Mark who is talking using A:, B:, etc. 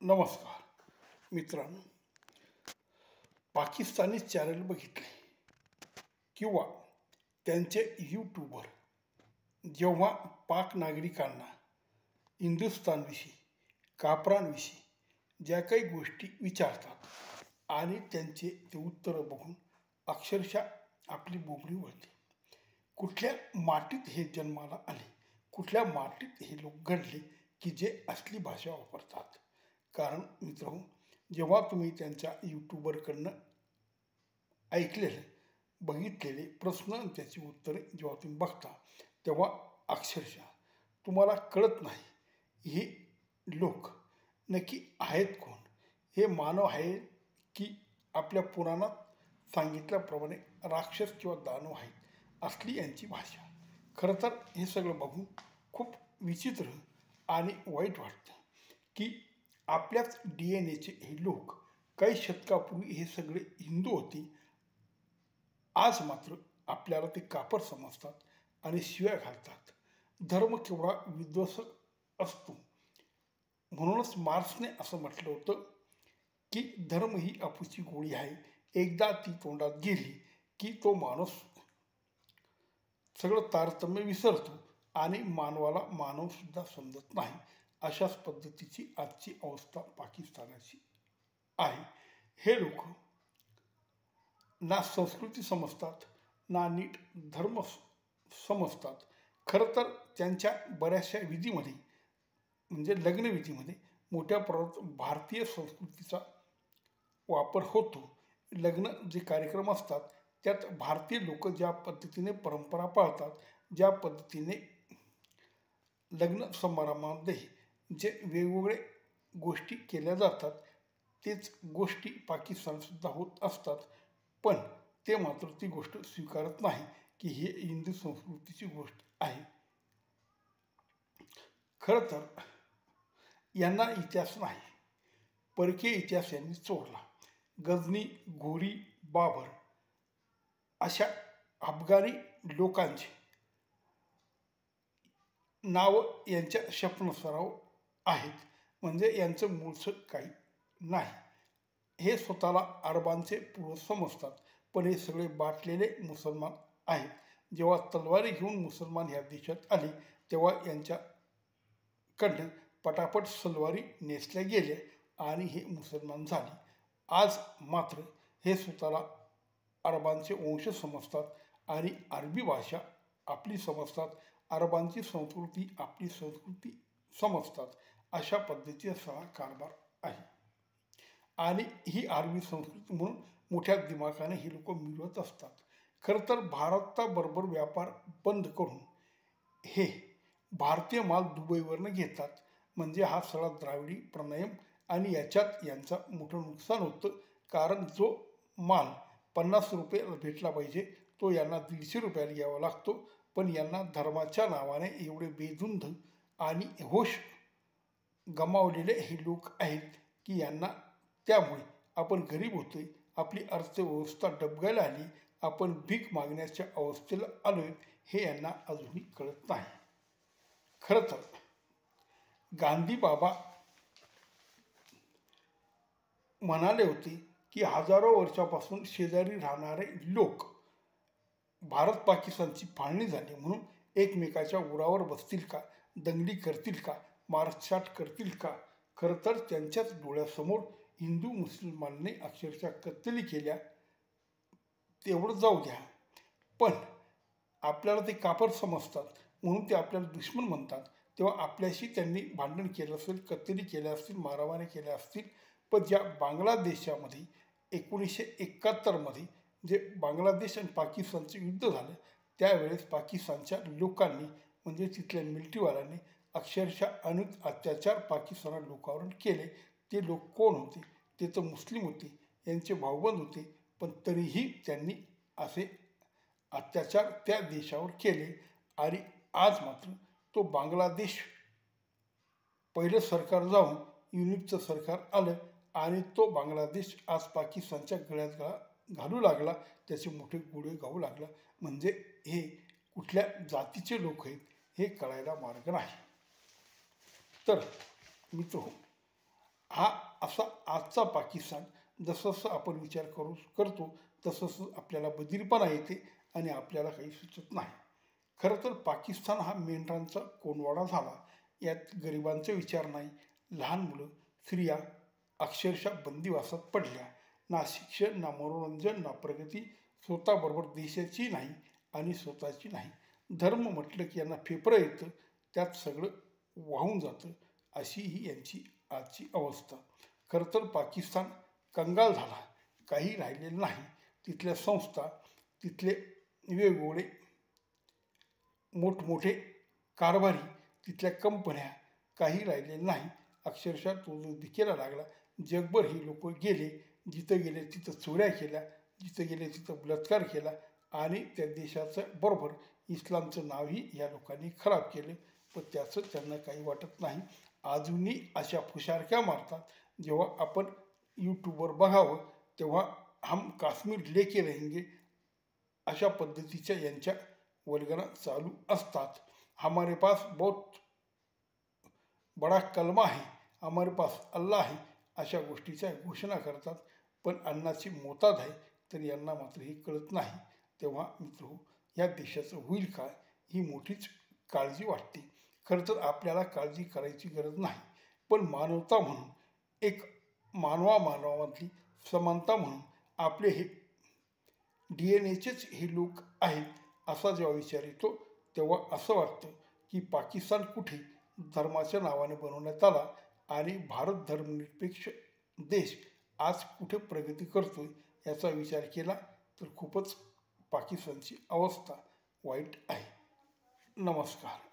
A: नमस्कार मित्रांनो, पाकिस्तानी चॅनल बघितले किंवा त्यांचे यूट्यूबर जेव्हा पाक नागरिकांना हिंदुस्थानविषयी, कापरांविषयी ज्या काही गोष्टी विचारतात आणि त्यांचे ते उत्तरं बघून अक्षरशः आपली बोबडी वळते. कुठल्या मातीत हे जन्माला आले, कुठल्या मातीत हे लोक घडले की जे असली भाषा वापरतात. कारण मित्रांनो, जेव्हा तुम्ही त्यांच्या यूट्यूबरकडनं ऐकलेले, बघितलेले प्रश्न आणि त्याची उत्तरे जेव्हा तुम्ही बघता तेव्हा अक्षरशः तुम्हाला कळत नाही हे लोक नक्की आहेत कोण. हे मानव आहे की आपल्या पुराणात सांगितल्याप्रमाणे राक्षस किंवा दानव आहेत असली यांची भाषा. खरं तर हे सगळं बघून खूप विचित्र आणि वाईट वाटतं की आपल्याच DNA हे लोक काही शतकापूर्वी हे सगळे हिंदू होते. आज मात्र आपल्याला ते कापर समजतात आणि शिव्या घालतात. धर्म केवढा विध्वंसक असतो. म्हणूनच मार्क्सने असं म्हटलं होतं की धर्म ही अफूची गोळी आहे, एकदा ती तोंडात गेली की तो माणूस सगळं तारतम्य विसरतो आणि मानवाला मानवसुद्धा समजत नाही. अशाच पद्धतीची आजची अवस्था पाकिस्तानाची आहे. हे लोक ना संस्कृती समजतात ना नीट धर्म समजतात. खरं तर त्यांच्या बऱ्याचशा विधीमध्ये म्हणजे लग्नविधीमध्ये मोठ्या प्रमाणात भारतीय संस्कृतीचा वापर होतो. लग्न जे कार्यक्रम असतात त्यात भारतीय लोक ज्या पद्धतीने परंपरा पाळतात, ज्या पद्धतीने लग्न समारंभामध्ये जे वेगवेगळे गोष्टी केल्या जातात तेच गोष्टी पाकिस्तानसुद्धा होत असतात. पण ते मात्र ती गोष्ट स्वीकारत नाही की हे हिंदू संस्कृतीची गोष्ट आहे. खरं तर यांना इतिहास नाही, परकीय इतिहास यांनी चोरला. गजनी, घोरी, बाबर अशा अफगाणी लोकांची नावं यांच्या शपनसराव आहेत. म्हणजे यांचं मूळचं काही नाही. हे स्वतःला अरबांचे पूर्वज समजतात, पण हे सगळे बाटलेले मुसलमान आहेत. जेव्हा तलवारी घेऊन मुसलमान ह्या देशात आले तेव्हा यांच्याकडनं पटापट सलवारी नेसल्या गेल्या आणि हे मुसलमान झाले. आज मात्र हे स्वतःला अरबांचे वंश समजतात आणि अरबी भाषा आपली समजतात, अरबांची संस्कृती आपली संस्कृती समजतात. अशा पद्धतीचा सगळा कारभार आहे. आणि ही अरबी संस्कृती म्हणून मोठ्या दिमागाने ही लोक मिळवत असतात. खरं तर भारताबरोबर व्यापार बंद करून हे भारतीय माल दुबईवरनं घेतात. म्हणजे हा सगळा द्राविडी प्रणायम आणि याच्यात यांचं मोठं नुकसान होतं. कारण जो माल 50 रुपयाला भेटला पाहिजे तो यांना 150 रुपयाला घ्यावा लागतो. पण यांना धर्माच्या नावाने एवढे बेधुंद आणि होश गमावलेले हे लोक आहेत की यांना त्यामुळे आपण गरीब होतोय, आपली अर्थव्यवस्था डबघायला आली, आपण भीक मागण्याच्या अवस्थेला आलोय हे यांना अजूनही कळत नाही. खरं तर गांधी बाबा म्हणाले होते की हजारो वर्षापासून शेजारी राहणारे लोक भारत पाकिस्तानची फाळणी झाली म्हणून एकमेकाच्या उरावर बसतील का, दंगली करतील का, मारछाट करतील का. खरं तर त्यांच्याच डोळ्यासमोर हिंदू मुसलमानांनी अक्षरशः कत्तली केल्या. तेवढं जाऊ द्या, पण आपल्याला ते कापर समजतात म्हणून ते आपल्याला दुश्मन म्हणतात. तेव्हा आपल्याशी त्यांनी भांडण केलं असेल, कत्तली केल्या असतील, मारामारी केल्या असतील. पण ज्या बांगलादेशामध्ये 1971 जे बांगलादेश आणि पाकिस्तानचं युद्ध झालं त्यावेळेस पाकिस्तानच्या लोकांनी म्हणजे तिथल्या मिलिटरीवाल्यांनी अक्षरशः अनेक अत्याचार पाकिस्तान लोकांवर केले. ते लोक कोण होते? ते तर मुस्लिम होते, यांचे भाऊबंद होते. पण तरीही त्यांनी असे अत्याचार त्या देशावर केले. आणि आज मात्र तो बांगलादेश पहिलं सरकार जाऊन युनिटचं सरकार आलं आणि तो बांगलादेश आज पाकिस्तानच्या गळ्यात गळा घालू लागला, त्याचे मोठे गोडे गाऊ लागला. म्हणजे हे कुठल्या जातीचे लोक आहेत हे कळायला मार्ग नाही. तर मित्र, हा असा आजचा पाकिस्तान. जसं आपण विचार करतो तसं आपल्याला बधीरपणा येते आणि आपल्याला काही सुचत नाही. खरं तर पाकिस्तान हा मेंढरांचा कोंडवाडा झाला. यात गरिबांचे विचार नाही. लहान मुलं, स्त्रिया अक्षरशः बंदिवासात पडल्या. ना शिक्षण, ना मनोरंजन, ना प्रगती. स्वतःबरोबर देशाची नाही आणि स्वतःची नाही. धर्म म्हटलं की यांना फेफरं येतं, त्यात सगळं वाहून जातं. अशी ही यांची आजची अवस्था. खरं तर पाकिस्तान कंगाल झाला, काही राहिलेलं नाही. तिथल्या संस्था, तिथले वेगवेगळे मोठमोठे कारभारी, तिथल्या कंपन्या, काही राहिलेलं नाही. अक्षरशः तो जो दिकेला लागला. जगभर ही लोक गेले, जिथं गेले तिथं चोऱ्या केल्या, जिथं गेले तिथं बलात्कार केला आणि त्या देशाचं बरोबर इस्लामचं नावही या लोकांनी खराब केलं. पण त्याचं त्यांना काही वाटत नाही. अजूनही अशा फुशारक्या मारतात. जेव्हा आपण यूट्यूबवर बघावं तेव्हा हम काश्मीर लेके रहेंगे अशा पद्धतीच्या यांच्या वल्गना चालू असतात. हमारे पास बहुत बडा कलमा है, हमारे पास अल्लाह है, अशा गोष्टीच्या घोषणा करतात. पण अन्नाची मोताद आहे तर यांना मात्र हे कळत नाही. तेव्हा मित्र, या देशाचं होईल काय ही मोठीच काळजी वाटते. खरं तर आपल्याला काळजी करायची गरज नाही. पण मानवता म्हणून, एक मानवामधली समानता म्हणून आपले हे DNA-चेच हे लोक आहेत असा जेव्हा विचार येतो तेव्हा असं वाटतं की पाकिस्तान कुठे धर्माच्या नावाने बनवण्यात आला आणि भारत धर्मनिरपेक्ष देश आज कुठे प्रगती करतोय याचा विचार केला तर खूपच पाकिस्तानची अवस्था वाईट आहे. नमस्कार.